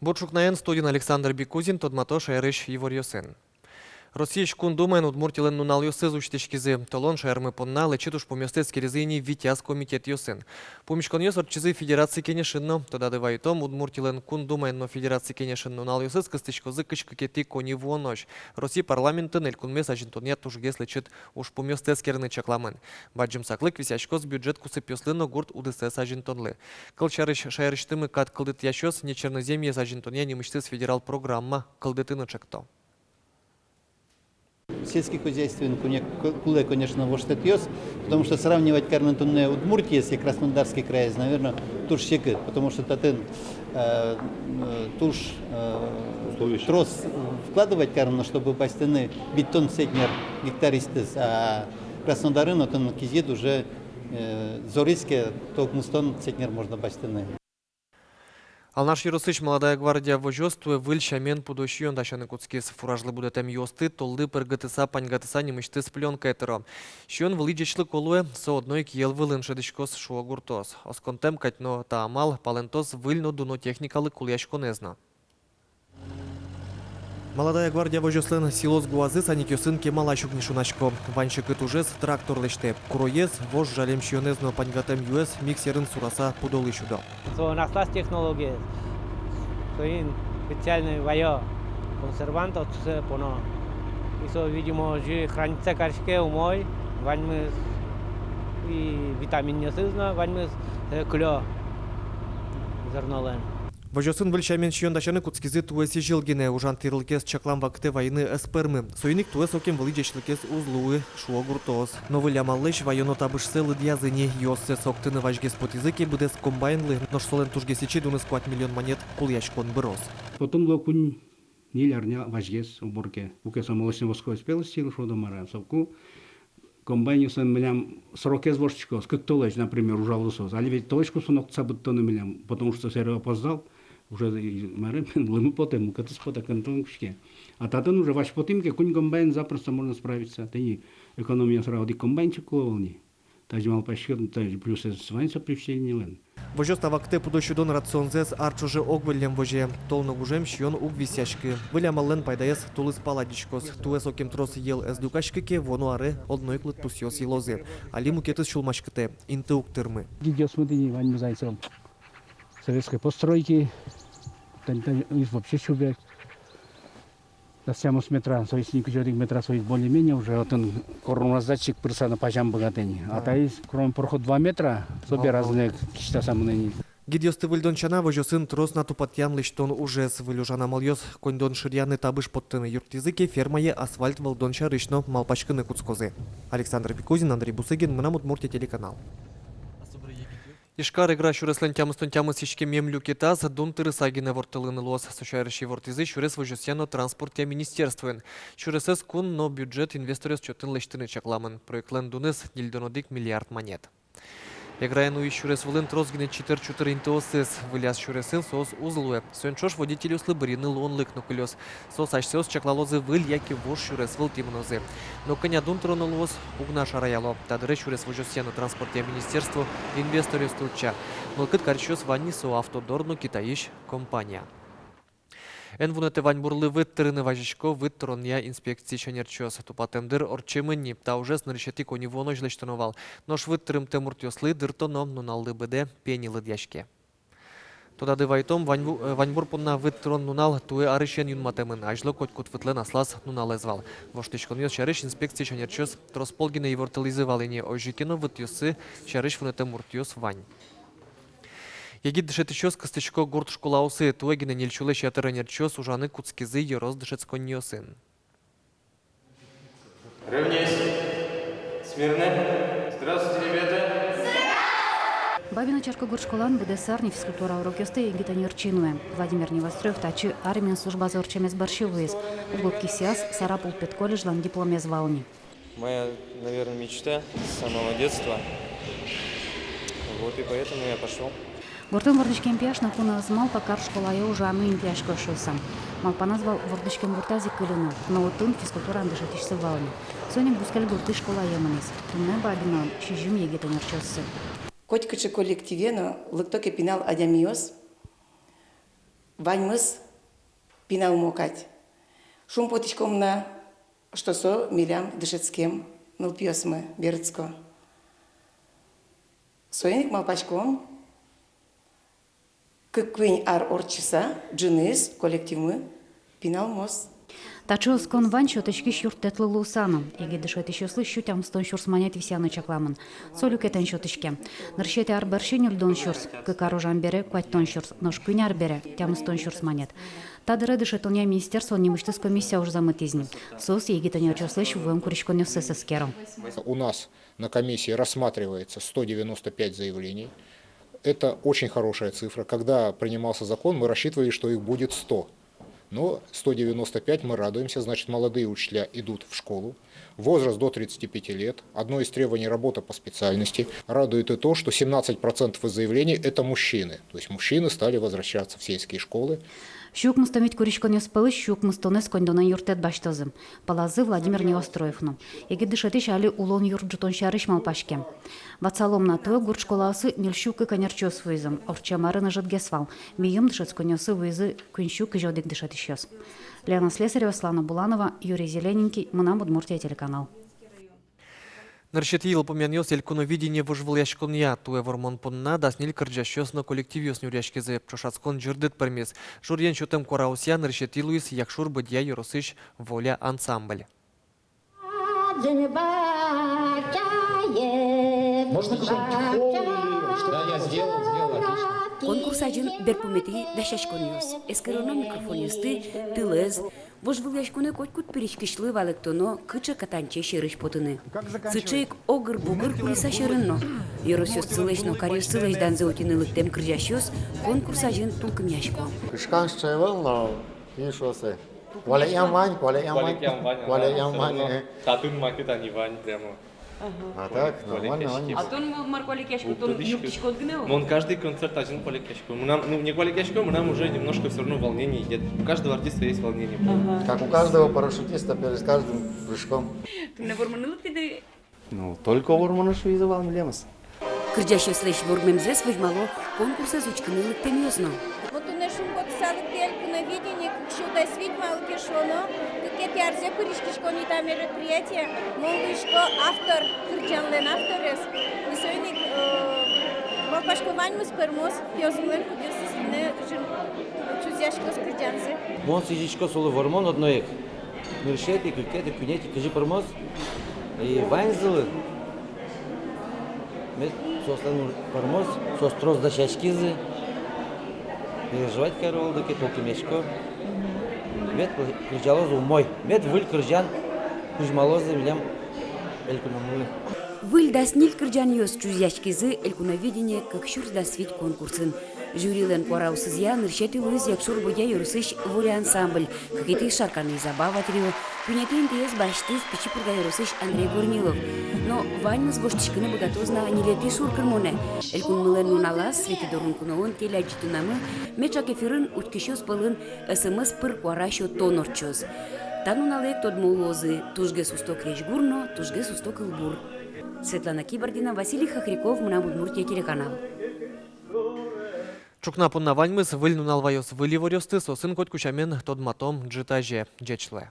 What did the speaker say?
Борчукнаен студин Александр Бекузин, Тодматош Эриш Иворьосен. Росія шкун думає, удмуртілен нунал йоси зучтешкізи. Толон шерми понна, лечитуш по містецькій резині Вітяз комітет йосин. Помішкон йос орчизи федерації кенешинно, тода дивай том, удмуртілен кун думає, но федерації кенешин нунал йоси скастишкози кишкакети коні вонош. Росії парламентин елькун мес ажинтонет уж гес лечит уж по містецькій рни чакламен. Баджим саклик висяшкоз бюджет кусып йослино гурт удесес ажинтонли. Кыл шайрыштымы кат кылдыт яшос, не черноземье ажинтоне не мечтыс федерал программа кылдытыны чекто. Сельскохозяйственный куле, конечно, воштатьёс, потому что сравнивать карнатунне Удмуртии с Краснодарский край, наверное, туш щекы, потому что татын туш трос вкладывать карну, чтобы бастыны бетон сетнер гектаристыз, а Краснодарын отын кизет уже зориске толкмустон сетнер можно бастыны. Алнаш Юросыч молодая гвардия вожёствуе выль шамен пудощион дашаны куцкис фуражлы будет эм йосты, толды пергатыса паньгатыса немышты с пленкой этеро. Щион вылидечлы колуе со одной киел вылын шедышкос шуа гуртос. Осконтем катьно таамал палентос выльно дуно техникалы кульяшко незна. Молодая гвардия вожёслен силос гуазы саникёсын кемала щукнишунашко. Ванщик итужес трактор леште. Куроез вож жалем щионезно паньгатем юэс миксерын сураса пудолы щудо. Наслас технологии. Соин специальный вайо. Консервант от поно. И со видимо же хранится каршке умой. Ваньмы и витамин несызно. Ваньмы клё. Зернолен. Вожосын выльчамен щиондашаны куцкизы туэси жилгине ужан тирлкес чаклам вакты войны эспермы. Союник туэс окем вылидечлыкес узлуы шуо гуртос. Но вылямаллыш вайоно табышсы лыдьязыни йоссе соктыны важгес потизыки будес комбайнлы, но шсолен тужгесичи дуныс 5 миллион монет кульяшкон бырос. Потом локунь нилярня важгес уборке. Укеса молочной восковой спелости шо домара. Совку комбайнюсын милям срокез вошчикос, как толыч, например, ужалысос. Али ведь толычку сунок цабыттоны милям, потому что серый опоздал. Уже мэры лымы потем, катыс пота контонкушке. А татын уже ваш потимке кунь комбайн запросто можно справиться. Ты экономия сразу ди комбайнчик колони. Тажи мал пашкет, тажи плюс свайнца привчение лен. Вожёста вакте пудощудон рационзес арчуже огвылем воже. Толно гужем щион уг висяшки. Вылямаллен пайдаес тулыс паладичкос. Туэс окем трос ел эс дукашкике воно аре одной клыт пусьёс елозе. Али мукетыс шулмашките. Инты уктырмы. Гидёс мы вань зайцем. Советской постройки, вообще чубек. Достямо с метра, то есть никаких метра, то есть более-менее уже вот он коронавирусдатчик прыса на пачам богатыни. А то есть кроме проход 2 метра, собе разные кишта самыны. Гидёсты выльдончана вожосын трос на тупатьян лыштон уже с вылюжана мальёс коньдон ширьяны табыш подтыны юртизыки фермае асфальт валдонча рышно малпачкыны куцкозы. Александр Бекузин, Андрей Бусыгин, Мынам Удмуртия телеканал. Ишкар игра шуреслен тямы сичке мемлю китаз дун тырысагине вортылыны лос. Сушайрыщи вортизы шурес вожосяно транспорте министерствуен. Шуресес кун, но бюджет инвесторес чотын лештыны чакламын. Проектлен дунес нильдонодик миллиард монет. Играен уи шурес вылын трозгине 4-4 интеосес. Выляз шуресен сос узлуе. Сönчош водителю слыбырины лон лыкну кылёс. Сос ашсеос чаклалозы выль, яки вош шурес выл тимнозе. Но коня дун тронылос угна шараяло. Тадыры шурес вожосяно транспорте министерству инвесторес тулча. Мылкыт карчос ванни со автодорну китаиш компания. Энвунете ваньбурлы выттырыны важичко вытторонья инспекции шанерчос. Тупатемдыр орчемынни, та уже снарящати кони воно жлештановал. Нож выттырым темуртёслы дыртоном нуналлы беде пенилы дяшке. Тода дывайтом ваньбур понна вытторон нунал туе арышен юнматемын. Ажло котькут вытлен аслас нунал эзвал. Воштычкон ёс шарыш инспекции шанерчос тросполгине и вортылизывалыне ожикено вытёсы шарыш вунете муртёс вань. Егид дышет еще скостычко гурт школаусы, туэгины нельчулы шатырынерчос ужаны куцкизы йороз дышет сконьосын. Равняйся. Смирно. Здравствуйте, ребята. Бабина чашка гуршколан буде сарни физкультура урокёсты егита нерчинуе. Владимир Невострёв тачы армиян служба зорчемес баршивуес. Угодки сиас сарапул петколледжлан дипломе звални. Моя, наверное, мечта с самого детства. Вот и поэтому я пошел. Гуртын вордышкен пияшна куна змал покар школая уже амын пияшко шосам. Малпа назвал вордышкен буртази кылыны, но утын физкультуран дышатишсы вални. Соня бускаль гурты школая манис. Тунне бабина шижим егита нерчоссы. Котькачы коллективена лыктоке пинал адямиос. ваньмыз пинал мокать. Шум потичком на что со милям дышецким нылпьёсмы берецко. Соеник малпачком кыквень ар орчиса джиныз коллективмы пинал мос. Тачо скон вань шоточки шюрт тетлы лусаном. Еге дышет еще слышу там стон шурс манет висяны чакламын. Солю кетен шоточке. Ныршете ар бершинюль дон шурс. Кыкаружан бере квать тон шурс. Нож куняр бере тям стон шурс манет. Тадыры дышет он я министерство немыштыс комиссия уж замытизни. Сос еге тanya чослыш вуем куришконё СССР. У нас на комиссии рассматривается 195 заявлений. Это очень хорошая цифра. Когда принимался закон, мы рассчитывали, что их будет 100. Но 195 мы радуемся, значит, молодые учителя идут в школу. Возраст до 35 лет. Одно из требований – работа по специальности. Радует и то, что 17% из заявлений – это мужчины. То есть мужчины стали возвращаться в сельские школы. Щук мустамить куришконё спылы, щук мустонес кондонан юртет баштозым. Палазы Владимир Неостроевну. Еге дышетиш али улон юрт жутон шарыш малпашке. Вацалом на то гурт школасы мельщук и конярчос вызым. Орчамары нажат гесвал. Мием дышет сконёсы вызы кунщук и жодик дышетишёс. Лена Слесарева, Слана Буланова, Юрий Зелененький, Мунам Удмуртия телеканал. Ныршет ел помянёс элькуно видение вожвыл яшкония, туе вормон понна, даснил кырджащёс на коллективёс нюряшкезе, прошацкон жирдет пермес. Журьен шутем кораусья ныршет илуис, якшур бадья юросыш воля ансамбль. Можно да, я сделал, отлично. Конкурс один берпумети дашашкониос. Эскероно микрофонисты, тылез, вожвыл яшконе котькут перечкишлы валектоно, кыча катанче шерыш потыны. Сычейк огыр-бугыр кулиса шерынно. Еросёс цылэшно карьёс цылэш данзеутинылык тем крыжащёс, конкурс один тулкым яшко. Кышкан шевел, но не шосе. Валеям вань. Татун макет, не вань прямо. А так, нормально. А то он марколик яшко, то юбтичко отгнил. Но он каждый концерт один коллег-яшко. Не коллег-яшко, нам уже немножко все равно волнение идет. У каждого артиста есть волнение. Как у каждого парашютиста перед каждым прыжком. Ты на ворманылык ты? Ну, только ворманышу изывал милемас. Крыжащёс лэш вормемзес выжмало, конкурс изучканылык темёсно. Вот у нас шум подсалык тельку на видение, как сюда свить мало кешоно, как эти арзе куришкишко не там мероприятие, молвишко автор, кырджанлен авторес, высойник малпашко ваньму спермос, пёсмлен кудесис не чузяшко с кырджанзе. Мон сижичко солы вормон одноек. Ныршети, кыкети, кюнети, кажи пермос. И ваньзылы. Мет сослан пермос, сострос дашашкизы. Переживать корол, дыки толки мешко. Мет крыжалозу мой. Мет выль крыжан, кужмалозы милям элькунамулы. Выль дасниль кырджаньёс чузяшкизы элькуновидение, как щур дасвить конкурсын. Жюрилен кораусызья ныршети луиз якшур бодя юрысыш воля ансамбль, какие-то шарканы забава трио. Пюнетин тез баштыз пичипурга юрысыш Андрей Корнилов. Но ваньмыз гоштичкыны богатозна нилети шуркырмоне. Элькун мылен нуналас, светидорун куновын телячитынамы, мечак эфирын уткишёс пылын СМС пыр куарашо тонорчоз. Тануналек тодмолозы, тужге сусток речгурно, тужге сусток илбур. Светлана Кибардина, Василий Хохряков, Мунам Удмуртия телеканал. Чукна понна ваньмыз выльнуналвайос выливорёсты, сосын кот кучамен тодматом джитаже джечле.